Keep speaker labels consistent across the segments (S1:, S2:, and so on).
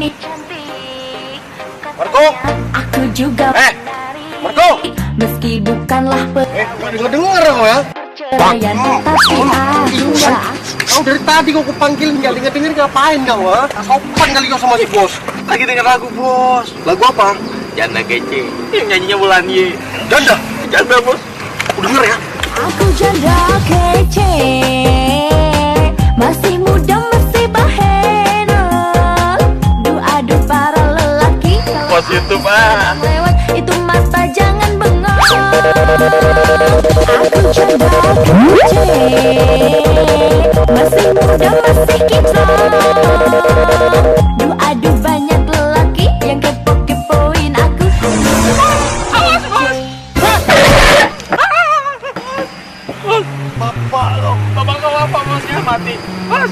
S1: ini cantik.
S2: Marco!
S1: Aku juga
S2: Marco!
S1: meski bukanlah
S2: Dengar kamu ya?
S1: perceraian, tapi aku gak.
S2: Kau dari tadi kau kupanggil nggak denger ngapain kau? Sopan kali kau sama si bos. Lagi denger lagu bos. Lagu apa?
S3: Janda kece, yang nyanyinya Wulan Ye.
S2: Janda.
S3: Janda bos.
S2: Denger ya?
S1: Aku janda kece, masih muda masih bahena. Adu para lelaki.
S3: Bos YouTube ah.
S1: Lewat itu mata jangan bengong. Aku janda kece, masih muda masih kinclong. Adu banyak lelaki yang kepo-kepoin aku.
S3: Bapak lo, bapak kau apa bosnya mati? Bos.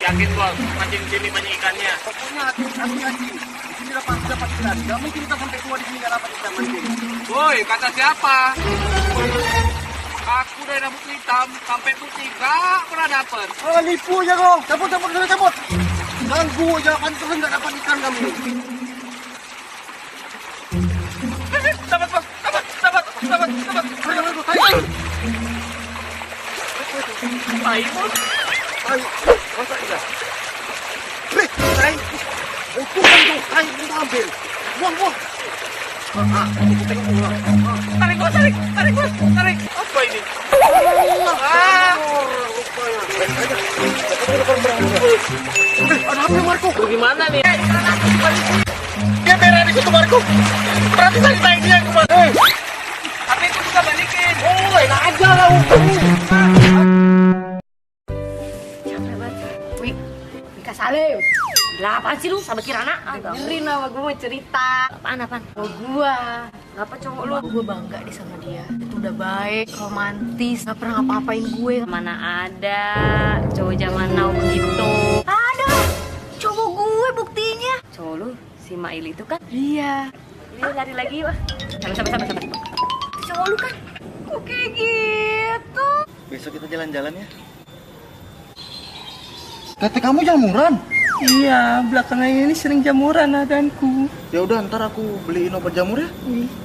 S3: Yakin bos, mancing sini banyak ikannya.
S2: Pokoknya hati-hati. Di sini dapat ikan. Gak mungkin kita sampai tua di sini gak dapat ikan mancing.
S3: Woi, kata siapa? Aku dari rambut hitam sampai putih gak pernah dapet.
S2: Oh, nipu aja kau. Cabut. Ganggu aja, pantesan gak dapat ikan kami.
S3: Dapat bos, dapat.
S2: Ayo.
S3: Baik bos.
S2: Ayo, masa ikan? Itu kan tuh, ayo kita ambil. Buang.
S3: Tarik bos. Apa ini?
S2: Ada apa Marco?
S3: Gimana nih? Dia merah di situ Marco. Berarti saya dia kemana? Tapi itu bisa balikin.
S2: Oh, enak aja lah.
S4: Wika Salim. Lah apaan sih lu sama Kirana? Dengerin sama gue mau cerita. Apaan? Oh gua. Ngapa cowok lu? Gue bangga deh sama dia. Itu udah baik, romantis, gak pernah ngapa-ngapain gue.
S5: Mana ada cowok zaman now begitu.
S4: Ada. Cowok gue buktinya.
S5: Cowok lu si Mail itu kan?
S4: Iya.
S5: Ini lari lagi wah. Sabar.
S4: Cowok lu kan kok kayak gitu?
S2: Besok kita jalan-jalan ya. Tete kamu jamuran?
S6: Iya, belakangan ini sering jamuran adanku.
S2: Ya udah, ntar aku beliin obat jamur ya.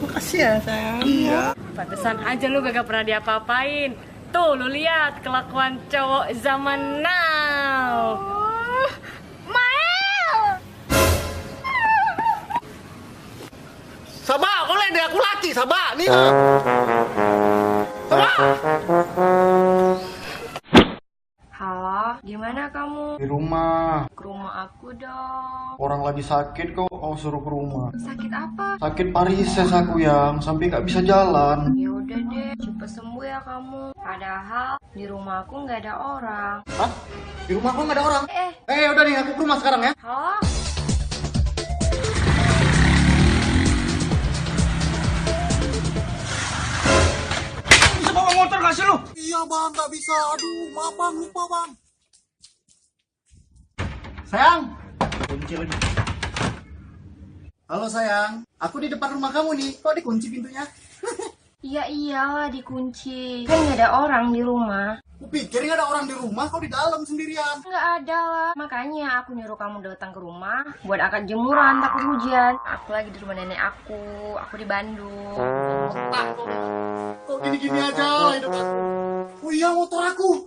S6: Makasih ya sayang.
S2: Iya.
S5: Pantesan aja lu gak pernah diapa-apain. Tuh lu lihat kelakuan cowok zaman now.
S2: Sabah, kau lihat deh aku laki, Sabah. Nih. Sabah.
S4: Halo, gimana kamu?
S2: Di rumah.
S4: Ke rumah aku dong.
S2: Orang lagi sakit kok kau suruh ke rumah.
S4: Sakit apa?
S2: Sakit varises aku yang sampai nggak bisa jalan.
S4: Ya udah deh, cepet sembuh ya kamu. Padahal di rumah aku nggak ada orang.
S2: Hah? Di rumah kau nggak ada orang? Udah nih aku ke rumah sekarang ya.
S4: Halo?
S3: Bisa bawa motor gak sih lu?
S2: Iya bang, nggak bisa. Aduh, maaf bang, lupa bang. Sayang. Kunci lagi. Halo sayang, aku di depan rumah kamu nih. Kok dikunci pintunya?
S4: Iya iyalah dikunci. Kan nggak ada orang di rumah.
S2: Aku pikir nggak ada orang di rumah, kau di dalam sendirian.
S4: Nggak ada lah. Makanya aku nyuruh kamu datang ke rumah buat angkat jemuran takut hujan. Aku lagi di rumah nenek aku. Aku di Bandung.
S2: Kok gini-gini aja hidup aku. Oh iya, motor aku.